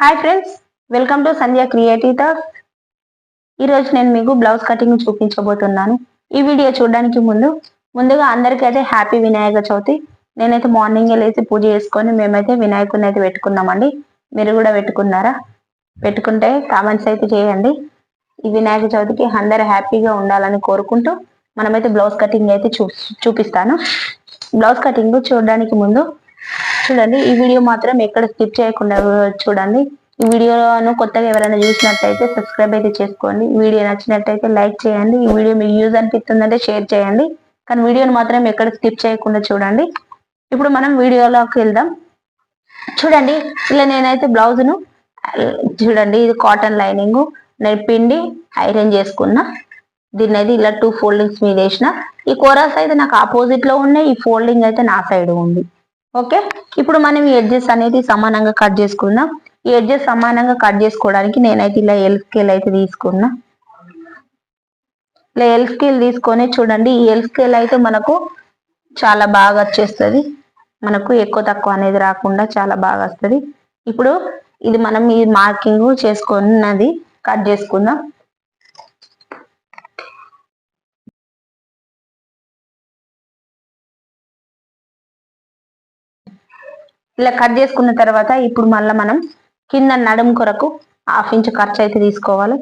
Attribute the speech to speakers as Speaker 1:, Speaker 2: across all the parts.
Speaker 1: Hi friends, welcome to Sandhya creative talks. ఈరోజు నేను మీకు బ్లౌజ్ కటింగ్ చూపించబోతున్నాను. ఈ వీడియో చూడడానికి ముందుగా అందరికీ అయితే హ్యాపీ వినాయక చవితి. నేనైతే మార్నింగ్ లేచి పూజ చేసుకొని మేమైతే వినాయకుడిని అయితే పెట్టుకున్నామండి. మీరు కూడా పెట్టుకున్నారా? పెట్టుకుంటే కామెంట్స్ అయితే చేయండి. ఈ వినాయక చవితికి అందరు హ్యాపీగా ఉండాలని కోరుకుంటూ మనమైతే బ్లౌజ్ కటింగ్ అయితే చూపిస్తాను. బ్లౌజ్ కటింగ్ చూడడానికి ముందు చూడండి, ఈ వీడియో మాత్రం ఎక్కడ స్కిప్ చేయకుండా చూడండి. ఈ వీడియోను కొత్తగా ఎవరైనా చూసినట్టయితే సబ్స్క్రైబ్ అయితే చేసుకోండి. ఈ వీడియో నచ్చినట్టయితే లైక్ చేయండి. ఈ వీడియో మీకు యూజ్ అనిపిస్తుందంటే షేర్ చేయండి. కానీ వీడియోను మాత్రం ఎక్కడ స్కిప్ చేయకుండా చూడండి. ఇప్పుడు మనం వీడియోలోకి వెళ్దాం. చూడండి, ఇలా నేనైతే బ్లౌజ్ను చూడండి, ఇది కాటన్ లైనింగ్ నేను పిండి ఐరన్ చేసుకున్నా. దీన్ని అయితే ఇలా 2 ఫోల్డింగ్స్ మీద వేసిన. ఈ కోరాస్ అయితే నాకు ఆపోజిట్ లో ఉన్నాయి, ఈ ఫోల్డింగ్ అయితే నా సైడ్ ఉంది. ఓకే, ఇప్పుడు మనం ఈ ఎడ్జెస్ అనేది సమానంగా కట్ చేసుకుందాం. ఈ ఎడ్జెస్ సమానంగా కట్ చేసుకోవడానికి నేనైతే ఇలా ఎల్ స్కేల్ అయితే తీసుకున్నా. ఇలా ఎల్ స్కేల్ తీసుకొని చూడండి, ఈ ఎల్ స్కేల్ అయితే మనకు చాలా బాగా వచ్చేస్తుంది. మనకు ఎక్కువ తక్కువ అనేది రాకుండా చాలా బాగా వస్తుంది. ఇప్పుడు ఇది మనం ఈ మార్కింగ్ చేసుకున్నది కట్ చేసుకుందాం. ఇలా కట్ చేసుకున్న తర్వాత ఇప్పుడు మళ్ళీ మనం కింద నడుము కొరకు 1/2 ఇంచ్ ఖర్చు అయితే తీసుకోవాలి.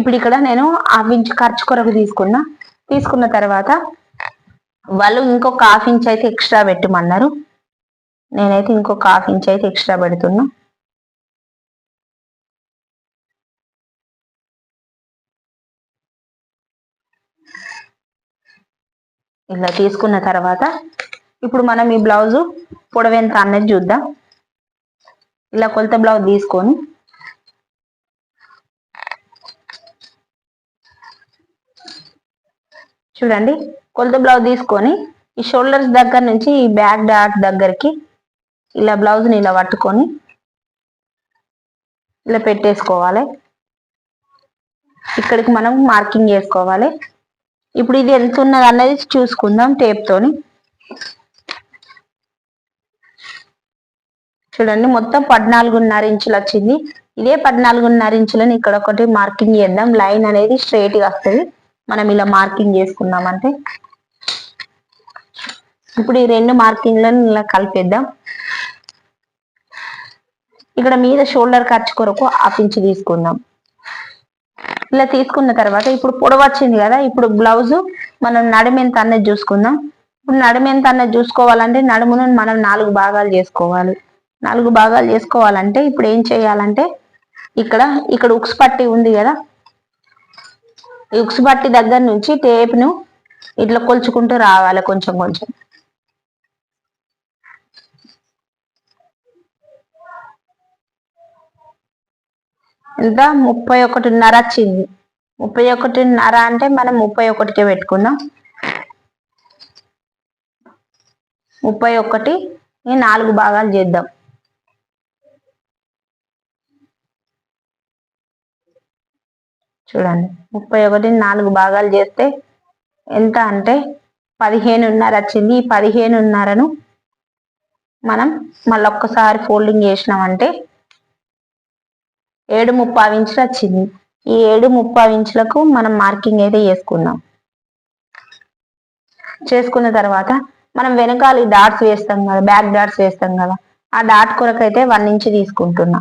Speaker 1: ఇప్పుడు ఇక్కడ నేను 1/2 ఇంచ్ ఖర్చు కొరకు తీసుకున్న తర్వాత వాళ్ళు ఇంకొక 1/2 ఇంచ్ అయితే ఎక్స్ట్రా పెట్టమన్నారు. నేనైతే ఇంకొక 1/2 ఇంచ్ అయితే ఎక్స్ట్రా పెడుతున్నా. ఇలా తీసుకున్న తర్వాత ఇప్పుడు మనం ఈ బ్లౌజు పొడవు ఎంత అన్నది చూద్దాం. ఇలా కొలత బ్లౌజ్ తీసుకొని చూడండి, కొలత బ్లౌజ్ తీసుకొని ఈ షోల్డర్స్ దగ్గర నుంచి ఈ బ్యాక్ డాట్ దగ్గరికి ఇలా బ్లౌజ్ని ఇలా పట్టుకొని ఇలా పెట్టేసుకోవాలి. ఇక్కడికి మనం మార్కింగ్ చేసుకోవాలి. ఇప్పుడు ఇది ఎంత ఉన్నది అన్నది చూసుకుందాం టేప్ తోని. చూడండి, మొత్తం 14.5 ఇంచులు వచ్చింది. ఇదే 14.5 ఇంచులని ఇక్కడ ఒకటి మార్కింగ్ చేద్దాం. లైన్ అనేది స్ట్రైట్ గా వస్తుంది మనం ఇలా మార్కింగ్ చేసుకున్నామంటే. ఇప్పుడు ఈ 2 మార్కింగ్లను ఇలా కలిపేద్దాం. ఇక్కడ మీద షోల్డర్ ఖర్చు కొరకు 1/2 ఇంచ్ తీసుకుందాం. ఇలా తీసుకున్న తర్వాత ఇప్పుడు పొడవు వచ్చింది కదా, ఇప్పుడు బ్లౌజ్ మనం నడుము ఎంత అన్నది చూసుకుందాం. ఇప్పుడు నడుము ఎంత అన్నది చూసుకోవాలంటే నడుమును మనం 4 భాగాలు చేసుకోవాలి. 4 భాగాలు చేసుకోవాలంటే ఇప్పుడు ఏం చేయాలంటే ఇక్కడ ఉక్స్ పట్టి ఉంది కదా, ఈ ఉక్స్ పట్టి దగ్గర నుంచి టేప్ను ఇట్లా కొలుచుకుంటూ రావాలి కొంచెం కొంచెం. ఎంత 31.5 వచ్చింది. 31.5 అంటే మనం 31కే పెట్టుకుందాం. 31 4 భాగాలు చేద్దాం. చూడండి, 31 4 భాగాలు చేస్తే ఎంత అంటే 15.5 వచ్చింది. ఈ 15.5ను మనం మళ్ళీ ఒక్కసారి ఫోల్డింగ్ చేసినామంటే 7.75 ఇంచులు వచ్చింది. ఈ 7.75 ఇంచులకు మనం మార్కింగ్ అయితే చేసుకున్న తర్వాత మనం వెనకాల డాట్స్ వేస్తాం కదా, బ్యాక్ డాట్స్ వేస్తాం కదా, ఆ డాట్ కొరకు అయితే 1 ఇంచ్ తీసుకుంటున్నా.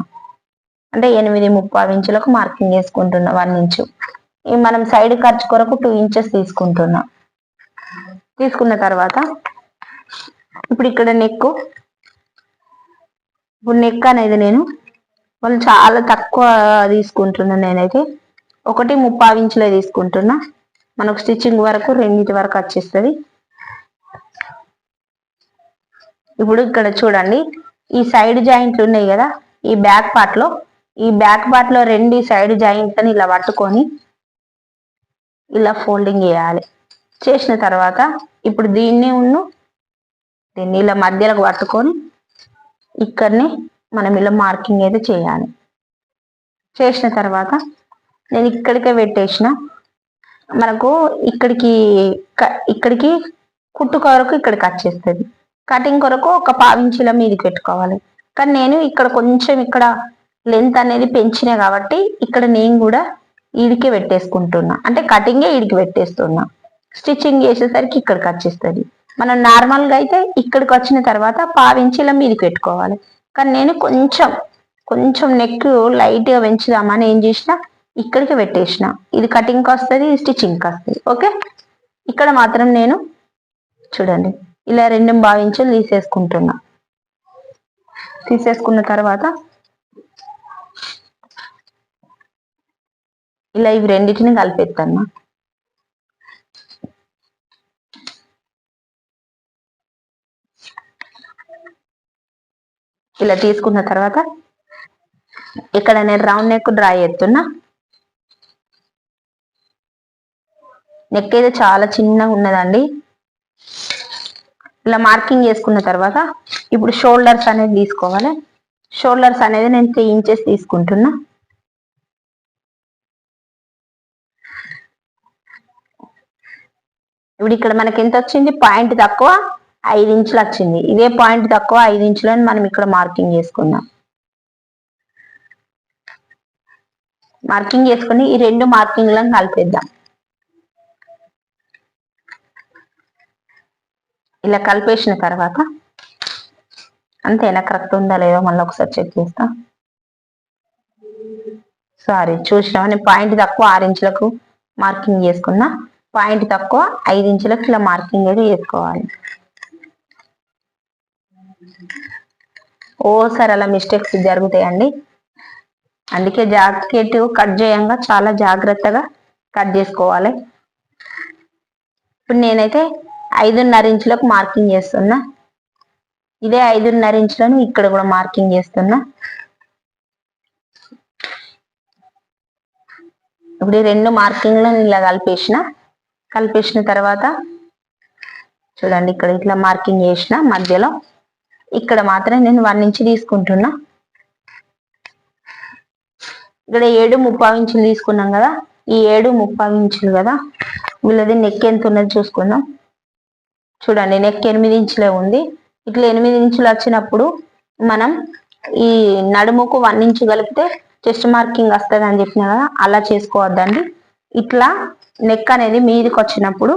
Speaker 1: అంటే 8.75 ఇంచులకు మార్కింగ్ చేసుకుంటున్నా 1 ఇంచు. మనం సైడ్ ఖర్చు కొరకు 2 ఇంచెస్ తీసుకున్న తర్వాత ఇప్పుడు ఇక్కడ నెక్ అనేది నేను వాళ్ళు చాలా తక్కువ తీసుకుంటున్నా. నేనైతే 1.35 ఇంచులే తీసుకుంటున్నా. మనకు స్టిచ్చింగ్ వరకు 2 వరకు వచ్చేస్తుంది. ఇప్పుడు ఇక్కడ చూడండి, ఈ సైడ్ జాయింట్లు ఉన్నాయి కదా, ఈ బ్యాక్ పార్ట్ లో 2 సైడ్ జాయింట్లని ఇలా పట్టుకొని ఇలా ఫోల్డింగ్ చేయాలి. చేసిన తర్వాత ఇప్పుడు దీన్ని ఇలా మధ్యలోకి పట్టుకొని ఇక్కడనే మనం ఇలా మార్కింగ్ అయితే చేయాలి. చేసిన తర్వాత నేను ఇక్కడికే పెట్టేసిన. మనకు ఇక్కడికి కుట్టు కొరకు ఇక్కడ కట్ చేస్తుంది. కటింగ్ కొరకు ఒక పావించుల మీదకి పెట్టుకోవాలి. కానీ నేను ఇక్కడ కొంచెం ఇక్కడ లెంత్ అనేది పెంచిన కాబట్టి ఇక్కడ నేను కూడా ఈడికే పెట్టేసుకుంటున్నా. అంటే కటింగే ఈడికి పెట్టేస్తున్నా. స్టిచ్చింగ్ చేసేసరికి ఇక్కడికి వచ్చేస్తుంది. మనం నార్మల్గా అయితే ఇక్కడికి వచ్చిన తర్వాత పావించుల మీదకి పెట్టుకోవాలి. కానీ నేను కొంచెం నెక్ లైట్గా పెంచుదామని ఏం చేసిన ఇక్కడికి పెట్టేసిన. ఇది కటింగ్కి వస్తుంది, స్టిచ్చింగ్కి వస్తుంది. ఓకే, ఇక్కడ మాత్రం నేను చూడండి ఇలా 2 ఇంచులు తీసేసుకుంటున్నా. తీసేసుకున్న తర్వాత ఇలా ఇవి రెండింటిని కలిపేస్తాను. ఇలా తీసుకున్న తర్వాత ఇక్కడ నేను రౌండ్ నెక్ డ్రా చేస్తున్నా. నెక్ అయితే చాలా చిన్నగా ఉన్నదండి. ఇలా మార్కింగ్ చేసుకున్న తర్వాత ఇప్పుడు షోల్డర్స్ అనేది తీసుకోవాలి. షోల్డర్స్ అనేది నేను 3 ఇంచెస్ తీసుకుంటున్నా. ఇప్పుడు ఇక్కడ మనకి ఎంత వచ్చింది? పాయింట్ తక్కువ 5 ఇంచులు వచ్చింది. ఇదే పాయింట్ తక్కువ 5 ఇంచులని మనం ఇక్కడ మార్కింగ్ చేసుకుందాం. మార్కింగ్ చేసుకుని ఈ 2 మార్కింగ్లను కలిపేద్దాం. ఇలా కలిపేసిన తర్వాత అంతేనా, కరెక్ట్ ఉందా లేదో మళ్ళీ ఒకసారి చెక్ చేస్తా. సారీ, చూసినావా నేను పాయింట్ తక్కువ 6 ఇంచులకు మార్కింగ్ చేసుకున్నా. పాయింట్ తక్కువ 5 ఇంచులకు ఇలా మార్కింగ్ అయితే చేసుకోవాలి. ఓసారి అలా మిస్టేక్స్ జరుగుతాయండి. అందుకే జాకెట్ కట్ చేయంగా చాలా జాగ్రత్తగా కట్ చేసుకోవాలి. ఇప్పుడు నేనైతే 5.5 ఇంచులకు మార్కింగ్ చేస్తున్నా. ఇదే 5.5 ఇంచులను ఇక్కడ కూడా మార్కింగ్ చేస్తున్నా. ఇప్పుడు ఈ 2 మార్కింగ్లను ఇలా కలిపేసిన తర్వాత చూడండి ఇక్కడ ఇట్లా మార్కింగ్ చేసిన మధ్యలో. ఇక్కడ మాత్రం నేను 1 ఇంచు తీసుకుంటున్నా. ఇక్కడ 7.75 ఇంచులు తీసుకున్నాం కదా, ఈ 7.75 ఇంచులు కదా, వీళ్ళది నెక్ ఎంత ఉన్నది చూసుకుందాం. చూడండి నెక్ 8 ఇంచులే ఉంది. ఇట్లా 8 ఇంచులు వచ్చినప్పుడు మనం ఈ నడుముకు 1 ఇంచు కలిపితే చెస్ట్ మార్కింగ్ వస్తుంది అని చెప్పిన కదా, అలా చేసుకోవద్దండి. ఇట్లా నెక్ అనేది మీదకి వచ్చినప్పుడు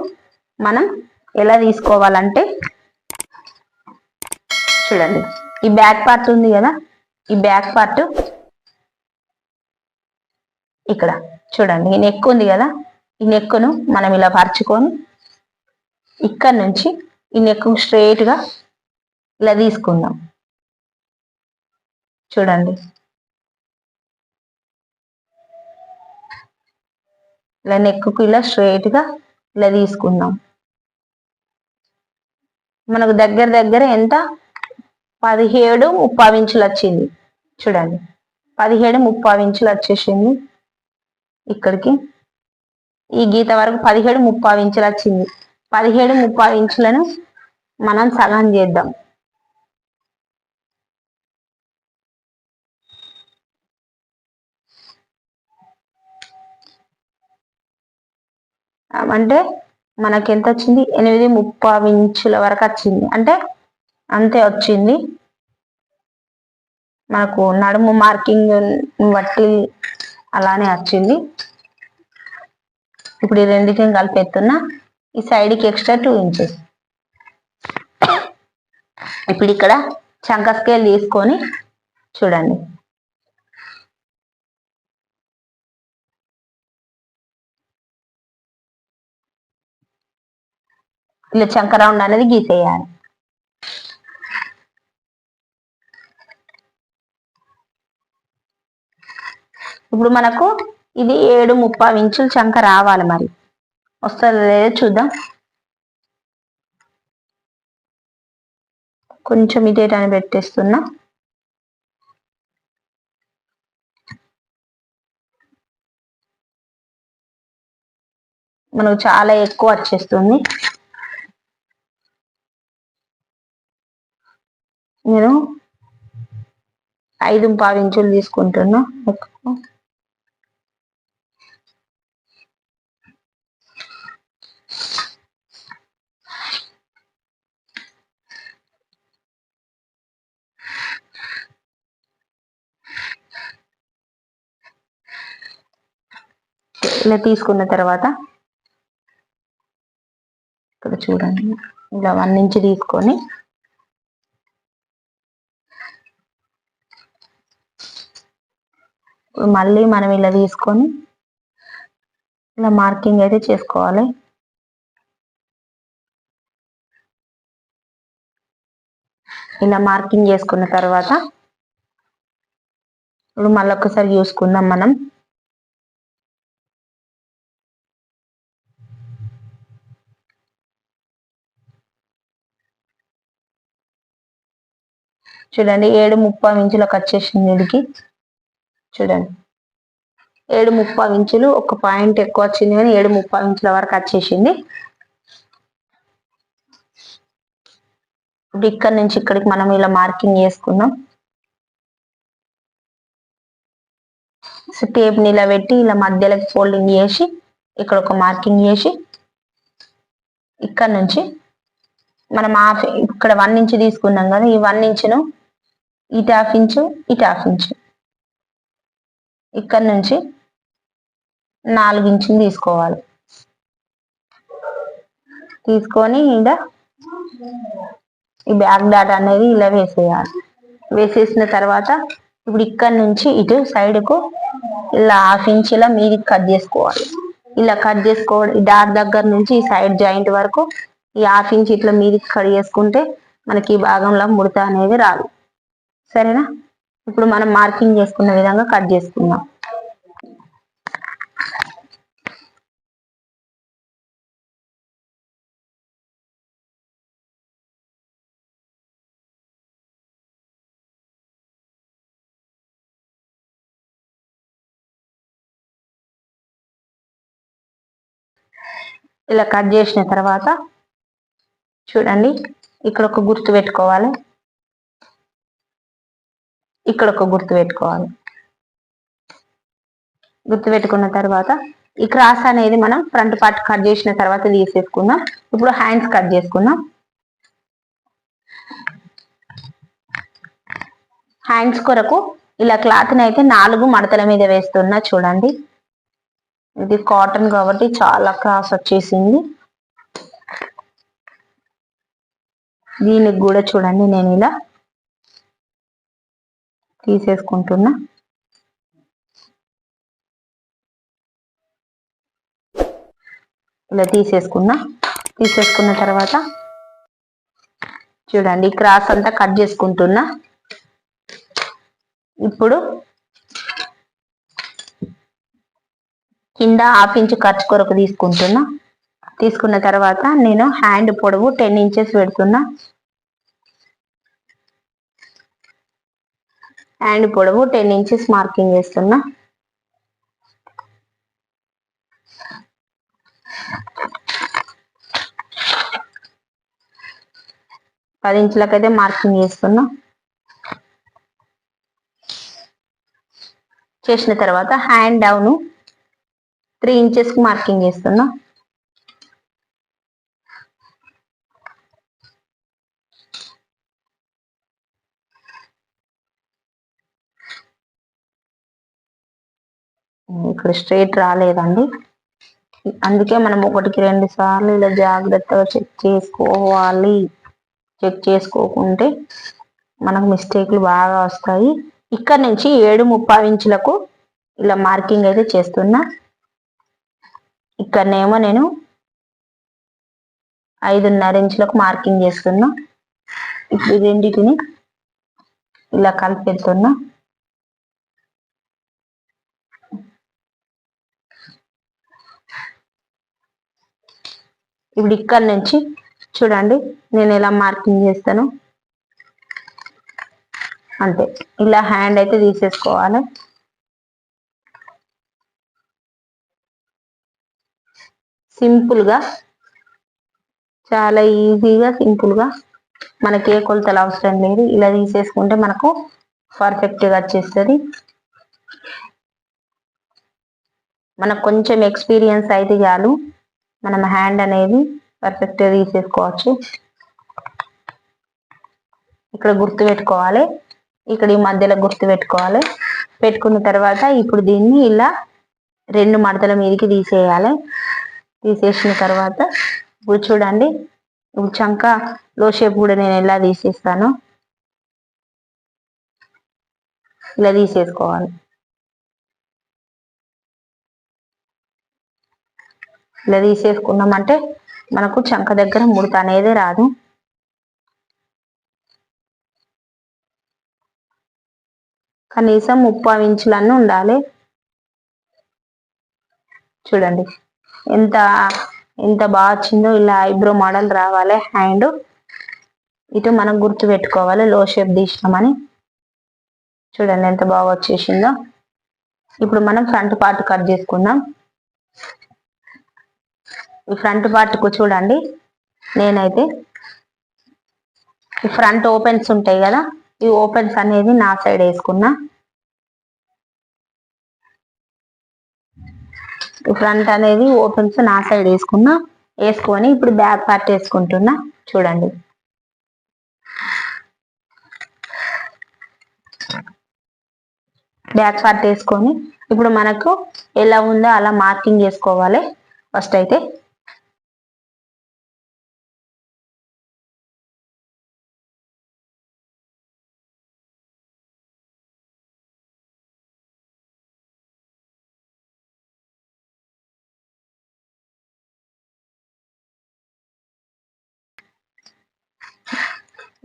Speaker 1: మనం ఎలా తీసుకోవాలంటే చూడండి ఈ బ్యాక్ పార్ట్ ఉంది కదా, ఈ బ్యాక్ పార్ట్ ఇక్కడ చూడండి ఈ నెక్ ఉంది కదా, ఈ నెక్ను మనం ఇలా పరుచుకొని ఇక్కడ నుంచి ఈ నెక్ స్ట్రైట్ గా ఇలా తీసుకుందాం. చూడండి ఇలా నెక్కు ఇలా స్ట్రైట్ గా ఇలా తీసుకుందాం. మనకు దగ్గర ఎంత 17.75 ఇంచులు వచ్చింది. చూడండి 17.75 ఇంచులు వచ్చేసింది. ఇక్కడికి ఈ గీత వరకు 17.75 ఇంచులు వచ్చింది. 17.75 ఇంచులను మనం సగం చేద్దాం. అంటే మనకి ఎంత వచ్చింది? 8.75 ఇంచుల వరకు వచ్చింది. అంటే అంతే వచ్చింది. మనకు నడుము మార్కింగ్ బట్టి అలానే వచ్చింది. ఇప్పుడు ఈ రెండింటిని కలిపేస్తున్నా. ఈ సైడ్కి ఎక్స్ట్రా 2 ఇంచెస్. ఇప్పుడు ఇక్కడ చంక స్కేల్ తీసుకొని చూడండి ఇలా చంక రౌండ్ అనేది గీసేయాలి. ఇప్పుడు మనకు ఇది 7.75 ఇంచులు చంక రావాలి. మరి వస్తుందో లేదో చూద్దాం. కొంచెం ఇదేటాన్ని పెట్టేస్తున్నా. మనకు చాలా ఎక్కువ వచ్చేస్తుంది. నేను 5.25 ఇంచులు తీసుకుంటున్నా. ఇలా తీసుకున్న తర్వాత ఇక్కడ చూడండి, ఇలా 1 ఇంచ్ తీసుకొని మళ్ళీ మనం ఇలా తీసుకొని ఇలా మార్కింగ్ అయితే చేసుకోవాలి. ఇలా మార్కింగ్ చేసుకున్న తర్వాత ఇప్పుడు మళ్ళీ ఒకసారి చూసుకుందాం మనం. చూడండి 7.5 ఇంచుల కట్ చేసింది వీడికి. చూడండి 7.5 ఇంచులు, ఒక పాయింట్ ఎక్కువ వచ్చింది కానీ 7.5 ఇంచుల వరకు కట్ చేసింది. ఇప్పుడు ఇక్కడ నుంచి ఇక్కడికి మనం ఇలా మార్కింగ్ చేసుకుందాం. టేప్ ని ఇలా పెట్టి ఇలా మధ్యలోకి ఫోల్డింగ్ చేసి ఇక్కడ ఒక మార్కింగ్ చేసి ఇక్కడ నుంచి మనం ఇక్కడ 1 ఇంచ్ తీసుకున్నాం కదా, ఈ 1 ఇంచును ఇటు 1/2 ఇంచు ఇటు 1/2 ఇంచు ఇక్కడ నుంచి 4 ఇంచులు తీసుకోవాలి. తీసుకొని ఇలా ఈ బ్యాక్ డాట్ అనేది ఇలా వేసేయాలి. వేసేసిన తర్వాత ఇప్పుడు ఇక్కడ నుంచి ఇటు సైడ్కు ఇలా 1/2 ఇంచ్ ఇలా మీదికి కట్ చేసుకోవాలి. ఇలా కట్ చేసుకోవడం, ఈ డాట్ దగ్గర నుంచి ఈ సైడ్ జాయింట్ వరకు ఈ 1/2 ఇంచ్ ఇట్లా మీదికి కట్ చేసుకుంటే మనకి ఈ భాగంలో ముడత అనేది రాదు. సరేనా? ఇప్పుడు మనం మార్కింగ్ చేసుకున్న విధంగా కట్ చేసుకుందాం. ఇలా కట్ చేసిన తర్వాత చూడండి, ఇక్కడ ఒక గుర్తు పెట్టుకోవాలి, ఇక్కడ ఒక గుర్తు పెట్టుకోవాలి. గుర్తు పెట్టుకున్న తర్వాత ఈ క్రాస్ అనేది మనం ఫ్రంట్ పార్ట్ కట్ చేసిన తర్వాత తీసేసుకుందాం. ఇప్పుడు హ్యాండ్స్ కట్ చేసుకుందాం. హ్యాండ్స్ కొరకు ఇలా క్లాత్ని అయితే 4 మడతల మీద వేస్తున్నా. చూడండి, ఇది కాటన్ కాబట్టి చాలా క్రాస్ వచ్చేసింది. దీనికి కూడా చూడండి నేను ఇలా తీసేసుకుంటున్నా. ఇలా తీసేసుకున్న తర్వాత చూడండి క్రాస్ అంతా కట్ చేసుకుంటున్నా. ఇప్పుడు కింద 1/2 ఇంచ్ ఖర్చు కొరకు తీసుకుంటున్నా. తీసుకున్న తర్వాత నేను హ్యాండ్ పొడవు 10 ఇంచెస్ పెడుతున్నా. హ్యాండ్ పొడవు 10 ఇంచెస్ మార్కింగ్ చేస్తున్నా. పది ఇంచులకైతే మార్కింగ్ చేస్తున్నా. చేసిన తర్వాత హ్యాండ్ డౌన్ 3 ఇంచెస్ కి మార్కింగ్ చేస్తున్నా. ఇక్కడ స్ట్రైట్ రాలేదండి, అందుకే మనం 1-2 సార్లు ఇలా జాగ్రత్తగా చెక్ చేసుకోవాలి. చెక్ చేసుకోకుంటే మనకు మిస్టేక్లు బాగా వస్తాయి. ఇక్కడ నుంచి 7.5 ఇంచులకు ఇలా మార్కింగ్ అయితే చేస్తున్నా. ఇక్కడనేమో నేను 5.5 ఇంచులకు మార్కింగ్ చేస్తున్నా. ఇప్పుడు రెండింటిని ఇలా కలిపెడుతున్నా. ఇప్పుడు ఇక్కడ నుంచి చూడండి నేను ఎలా మార్కింగ్ చేస్తాను, అంతే. ఇలా హ్యాండ్ అయితే తీసేసుకోవాలి. సింపుల్ గా, చాలా ఈజీగా, సింపుల్ గా, మనకి ఏ కొలతలు అవసరం లేదు. ఇలా తీసేసుకుంటే మనకు పర్ఫెక్ట్ గా వచ్చేస్తుంది. మనకు కొంచెం ఎక్స్పీరియన్స్ అయితే చాలు, మనం హ్యాండ్ అనేది పర్ఫెక్ట్ గా తీసేసుకోవచ్చు. ఇక్కడ గుర్తు పెట్టుకోవాలి, ఇక్కడ ఈ మధ్యలో గుర్తు పెట్టుకోవాలి. పెట్టుకున్న తర్వాత ఇప్పుడు దీన్ని ఇలా 2 మడతల మీదకి తీసేయాలి. తీసేసిన తర్వాత ఇప్పుడు చూడండి, ఇప్పుడు చంక లో షేప్ కూడా నేను ఎలా తీసేస్తాను, ఇలా తీసేసుకోవాలి. ఇలా తీసేసుకున్నామంటే మనకు చంక దగ్గర ముడత అనేది రాదు. కనీసం 30 ఇంచులన్నీ ఉండాలి. చూడండి ఎంత ఎంత బాగా వచ్చిందో. ఇలా ఐబ్రో మోడల్ రావాలి. హ్యాండ్ ఇటు మనం గుర్తు పెట్టుకోవాలి లో షేప్ తీసినామని. చూడండి ఎంత బాగా వచ్చేసిందో. ఇప్పుడు మనం ఫ్రంట్ పార్ట్ కట్ చేసుకుందాం. ఈ ఫ్రంట్ పార్ట్కు చూడండి, నేనైతే ఈ ఫ్రంట్ ఓపెన్స్ ఉంటాయి కదా, ఈ ఓపెన్స్ అనేది నా సైడ్ వేసుకున్నా. ఈ ఫ్రంట్ అనేది ఓపెన్స్ నా సైడ్ వేసుకున్నా. వేసుకొని ఇప్పుడు బ్యాక్ పార్ట్ వేసుకుంటున్నా. చూడండి బ్యాక్ పార్ట్ వేసుకొని ఇప్పుడు మనకు ఎలా ఉందో అలా మార్కింగ్ చేసుకోవాలి. ఫస్ట్ అయితే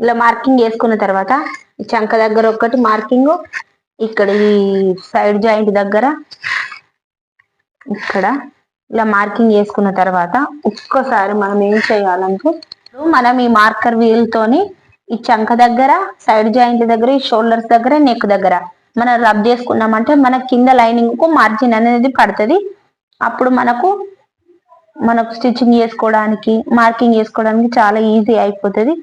Speaker 1: ఇలా మార్కింగ్ చేసుకున్న తర్వాత ఈ చంక దగ్గర ఒకటి మార్కింగ్, ఇక్కడ ఈ సైడ్ జాయింట్ దగ్గర ఇక్కడ ఇలా మార్కింగ్ చేసుకున్న తర్వాత ఒక్కసారి మనం ఏం చేయాలంటే, మనం ఈ మార్కర్ వీల్ తోని ఈ చంక దగ్గర, సైడ్ జాయింట్ దగ్గర, ఈ షోల్డర్స్ దగ్గర, నెక్ దగ్గర మనం రబ్ చేసుకున్నామంటే మన కింద లైనింగ్ కు మార్జిన్ అనేది పడుతుంది. అప్పుడు మనకు స్టిచ్చింగ్ చేసుకోవడానికి, మార్కింగ్ చేసుకోవడానికి చాలా ఈజీ అయిపోతుంది.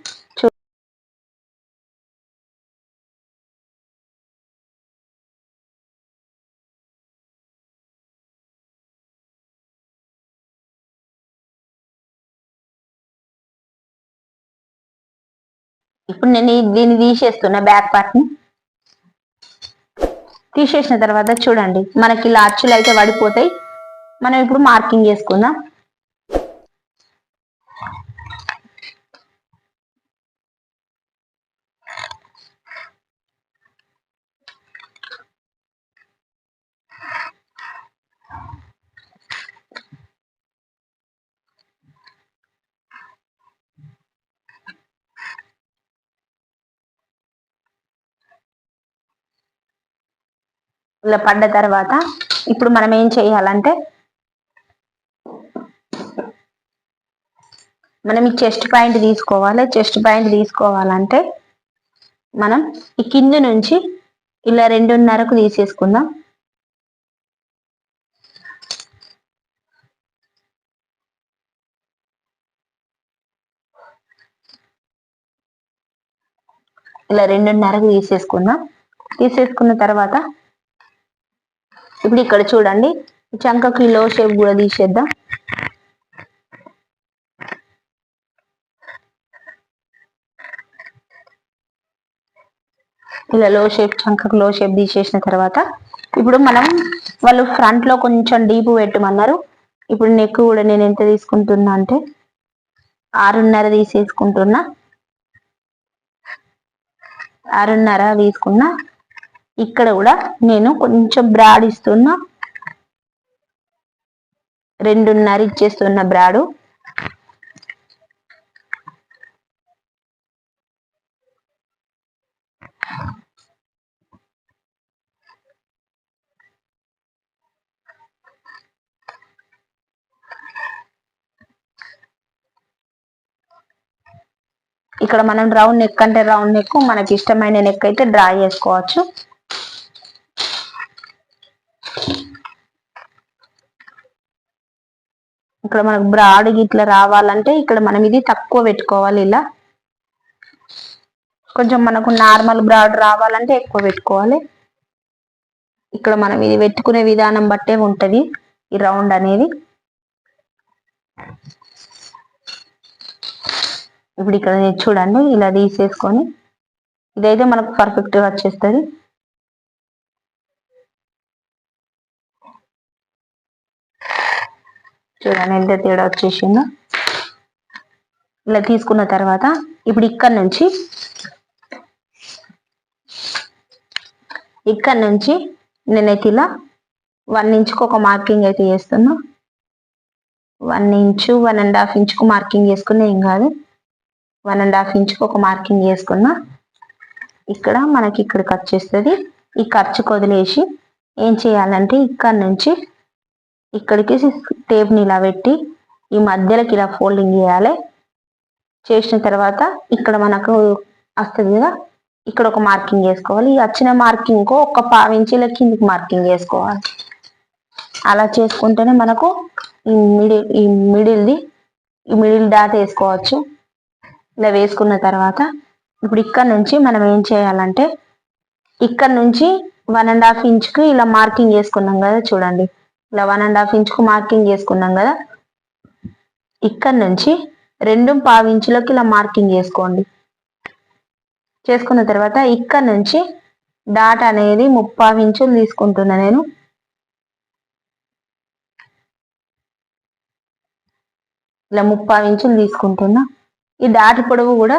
Speaker 1: ఇప్పుడు నేను దీన్ని తీసేస్తున్నా. బ్యాక్ పార్ట్ ని తీసేసిన తర్వాత చూడండి మనకి ఇలా అచ్చులు అయితే పడిపోతాయి. మనం ఇప్పుడు మార్కింగ్ చేసుకుందాం. ఇలా పడ్డ తర్వాత ఇప్పుడు మనం ఏం చేయాలంటే, మనం ఈ చెస్ట్ పాయింట్ తీసుకోవాలి. చెస్ట్ పాయింట్ తీసుకోవాలంటే మనం ఈ కింద నుంచి ఇలా 2.5కు తీసేసుకుందాం. ఇలా 2.5కు తీసేసుకుందాం. తీసేసుకున్న తర్వాత ఇప్పుడు ఇక్కడ చూడండి చంకకి లో షేప్ కూడా తీసేద్దాం. ఇలా లో షేప్, చంకకు లో షేప్ తీసేసిన తర్వాత ఇప్పుడు మనం వాళ్ళు ఫ్రంట్ లో కొంచెం డీప్ పెట్టమన్నారు. ఇప్పుడు నెక్ కూడా నేను ఎంత తీసుకుంటున్నా అంటే 6.5 తీసేసుకుంటున్నా. 6.5 తీసుకున్నా. ఇక్కడ కూడా నేను కొంచెం బ్రాడ్ ఇస్తున్నా. 2.5 ఇచ్చేస్తున్న బ్రాడు. ఇక్కడ మనం రౌండ్ నెక్ అంటే రౌండ్ నెక్, మనకి ఇష్టమైన నెక్ అయితే డ్రా చేసుకోవచ్చు. ఇక్కడ మనకు బ్రాడ్ ఇట్లా రావాలంటే ఇక్కడ మనం ఇది తక్కువ పెట్టుకోవాలి. ఇలా కొంచెం మనకు నార్మల్ బ్రాడ్ రావాలంటే ఎక్కువ పెట్టుకోవాలి. ఇక్కడ మనం ఇది పెట్టుకునే విధానం బట్టే ఉంటది ఈ రౌండ్ అనేది. ఇప్పుడు ఇక్కడ చూడండి ఇలా తీసేసుకొని ఇదైతే మనకు పర్ఫెక్ట్ గా వచ్చేస్తుంది. చూడండి ఎంత తేడా వచ్చేసిందో. ఇలా తీసుకున్న తర్వాత ఇప్పుడు ఇక్కడ నుంచి నేనైతే ఇలా 1 ఇంచుకు ఒక మార్కింగ్ అయితే చేస్తున్నా. 1 ఇంచు 1.5 ఇంచుకు మార్కింగ్ చేసుకున్నా ఏం కాదు. 1.5 ఇంచుకు ఒక మార్కింగ్ చేసుకున్నా. ఇక్కడ మనకి ఇక్కడ ఖర్చు వస్తుంది. ఈ ఖర్చుకు వదిలేసి ఏం చేయాలంటే ఇక్కడ నుంచి ఇక్కడికి టేప్ని ఇలా పెట్టి ఈ మధ్యలోకి ఇలా ఫోల్డింగ్ చేయాలి. చేసిన తర్వాత ఇక్కడ మనకు వస్తుంది కదా, ఇక్కడ ఒక మార్కింగ్ చేసుకోవాలి. ఈ వచ్చిన మార్కింగ్ ఒక 1/2 ఇంచుల కిందికి మార్కింగ్ చేసుకోవాలి. అలా చేసుకుంటేనే మనకు ఈ మిడిల్ డాట్ వేసుకోవచ్చు. ఇలా వేసుకున్న తర్వాత ఇప్పుడు ఇక్కడ నుంచి మనం ఏం చేయాలంటే ఇక్కడ నుంచి 1.5 ఇంచుకి ఇలా మార్కింగ్ చేసుకున్నాం కదా, చూడండి ఇలా 1.5 ఇంచుకు మార్కింగ్ చేసుకున్నాం కదా. ఇక్కడ నుంచి 2.5 ఇంచులకి ఇలా మార్కింగ్ చేసుకోండి. చేసుకున్న తర్వాత ఇక్కడ నుంచి డాట్ అనేది 3/4 ఇంచులు తీసుకుంటున్నా నేను. ఇలా 3/4 ఇంచులు తీసుకుంటున్నా. ఈ డాట్ పొడవు కూడా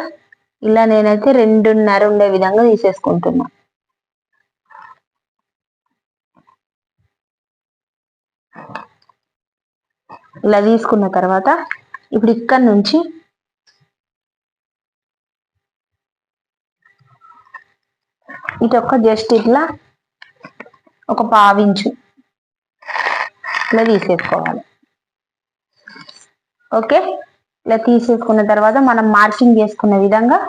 Speaker 1: ఇలా నేనైతే 2.5 ఉండే విధంగా తీసేసుకుంటున్నా. ఇలా తీసుకున్న తర్వాత ఇప్పుడు ఇక్కడ నుంచి ఇటొక్క జస్ట్ ఇట్లా ఒక 1/2 ఇంచు ఇలా తీసేసుకోవాలి. ఓకే, ఇలా తీసేసుకున్న తర్వాత మనం మార్కింగ్ చేసుకున్న విధంగా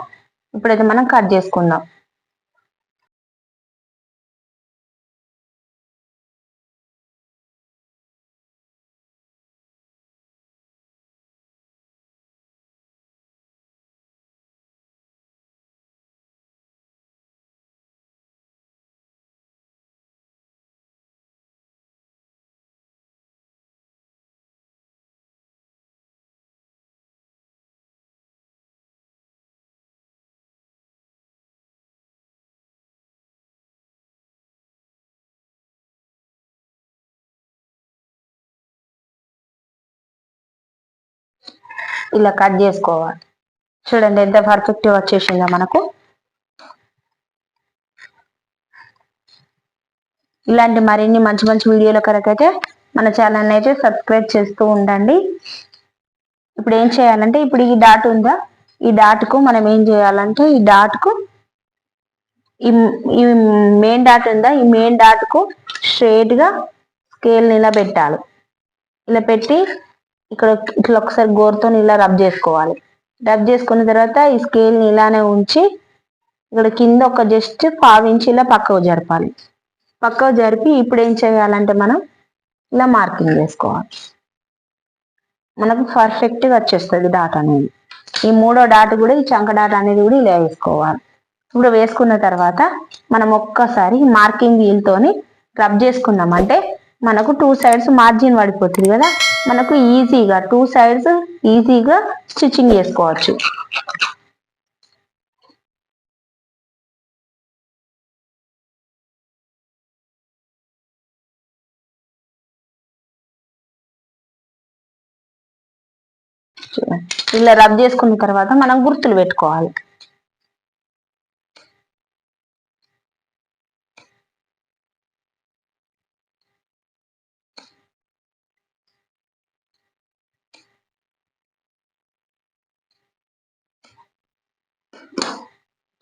Speaker 1: ఇప్పుడైతే మనం కట్ చేసుకుందాం. ఇలా కట్ చేసుకోవాలి. చూడండి ఎంత పర్ఫెక్ట్ వచ్చేసిందో మనకు. ఇలాంటి మరిన్ని మంచి మంచి వీడియోల కొరకైతే మన ఛానల్ అయితే సబ్స్క్రైబ్ చేస్తూ ఉండండి. ఇప్పుడు ఏం చేయాలంటే ఇప్పుడు ఈ డాట్ ఉందా, ఈ డాట్కు మనం ఏం చేయాలంటే ఈ డాట్కు ఈ మెయిన్ డాట్ ఉందా, ఈ మెయిన్ డాట్కు స్ట్రైట్గా స్కేల్ని ఇలా పెట్టాలి. ఇలా పెట్టి ఇక్కడ ఇట్లా ఒకసారి గోరుతో ఇలా రబ్ చేసుకోవాలి. రబ్ చేసుకున్న తర్వాత ఈ స్కేల్ని ఇలానే ఉంచి ఇక్కడ కింద ఒక జస్ట్ 1/2 ఇంచు ఇలా పక్కకు జరపాలి. పక్కకు జరిపి ఇప్పుడు ఏం చేయాలంటే మనం ఇలా మార్కింగ్ చేసుకోవాలి. మనకు పర్ఫెక్ట్గా వచ్చేస్తుంది డాట్ అనేది. ఈ 3వ డాట్ కూడా ఈ చంక డాట్ అనేది కూడా ఇలా వేసుకోవాలి. ఇప్పుడు వేసుకున్న తర్వాత మనం ఒక్కసారి మార్కింగ్ వీల్తోని రబ్ చేసుకున్నామంటే మనకు 2 సైడ్స్ మార్జిన్ పడిపోతుంది కదా, మనకు ఈజీగా 2 సైడ్స్ ఈజీగా స్టిచ్చింగ్ చేసుకోవచ్చు. ఇలా రబ్ చేసుకున్న తర్వాత మనం గుర్తులు పెట్టుకోవాలి.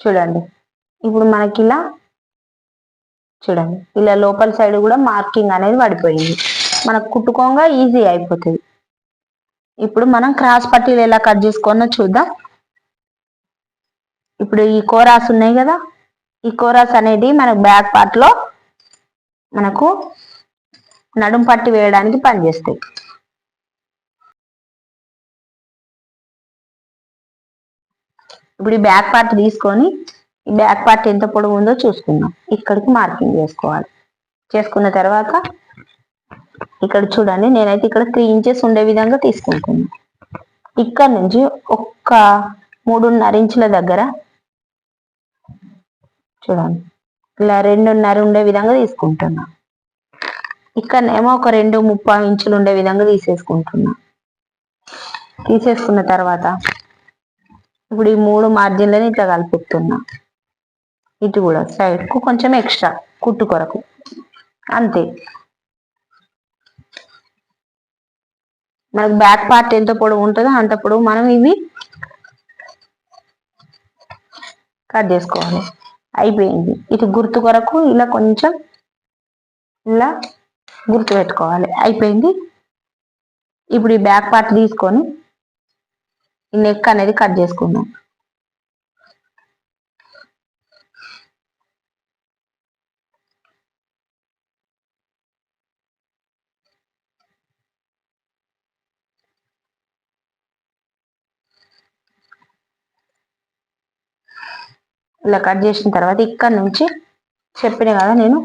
Speaker 1: చూడండి ఇప్పుడు మనకి ఇలా చూడండి ఇలా లోపల సైడ్ కూడా మార్కింగ్ అనేది పడిపోయింది. మనకు కుట్టుకోగా ఈజీ అయిపోతుంది. ఇప్పుడు మనం క్రాస్ పట్టీలు ఎలా కట్ చేసుకోనో చూద్దాం. ఇప్పుడు ఈ కోరాస్ ఉన్నాయి కదా, ఈ కోరాస్ అనేది మనకు బ్యాక్ పార్ట్ లో మనకు నడుం పట్టి వేయడానికి పనిచేస్తాయి. ఇప్పుడు ఈ బ్యాక్ పార్ట్ తీసుకొని ఈ బ్యాక్ పార్ట్ ఎంత పొడవు ఉందో చూసుకుందాం. ఇక్కడికి మార్కింగ్ చేసుకోవాలి. చేసుకున్న తర్వాత ఇక్కడ చూడండి నేనైతే ఇక్కడ 3 ఇంచెస్ ఉండే విధంగా తీసుకుంటున్నాను. ఇక్కడ నుంచి ఒక్క 3.5 ఇంచుల దగ్గర చూడండి ఇలా 2.5 ఉండే విధంగా తీసుకుంటున్నా. ఇక్కడనేమో ఒక 2.35 ఇంచులు ఉండే విధంగా తీసేసుకుంటున్నా. తీసేసుకున్న తర్వాత ఇప్పుడు ఈ 3 మార్జిన్లని ఇట్లా కలిపిస్తున్నా. ఇటు కూడా సైడ్ కు కొంచెం ఎక్స్ట్రా కుట్టు కొరకు, అంతే. మనకు బ్యాక్ పార్ట్ ఎంత పొడవు ఉంటుందో అంత పొడవు మనం ఇవి కట్ చేసుకోవాలి. అయిపోయింది. ఇటు గుర్తు కొరకు ఇలా కొంచెం ఇలా గుర్తు పెట్టుకోవాలి. అయిపోయింది. ఇప్పుడు ఈ బ్యాక్ పార్ట్ తీసుకొని ఈ నెక్ అనేది కట్ చేసుకుందాం. ఇలా కట్ చేసిన తర్వాత ఇక్కడ నుంచి చెప్పిన కదా నేను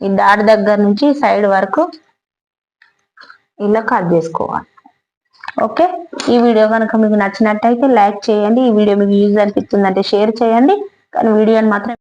Speaker 1: ఈ డాట్ దగ్గర నుంచి సైడ్ వరకు ఇలా కట్ చేసుకోవాలి. ఓకే, ఈ వీడియో కనుక మీకు నచ్చినట్టయితే లైక్ చేయండి. ఈ వీడియో మీకు యూజ్ అనిపిస్తుందంటే షేర్ చేయండి. కానీ వీడియోని మాత్రం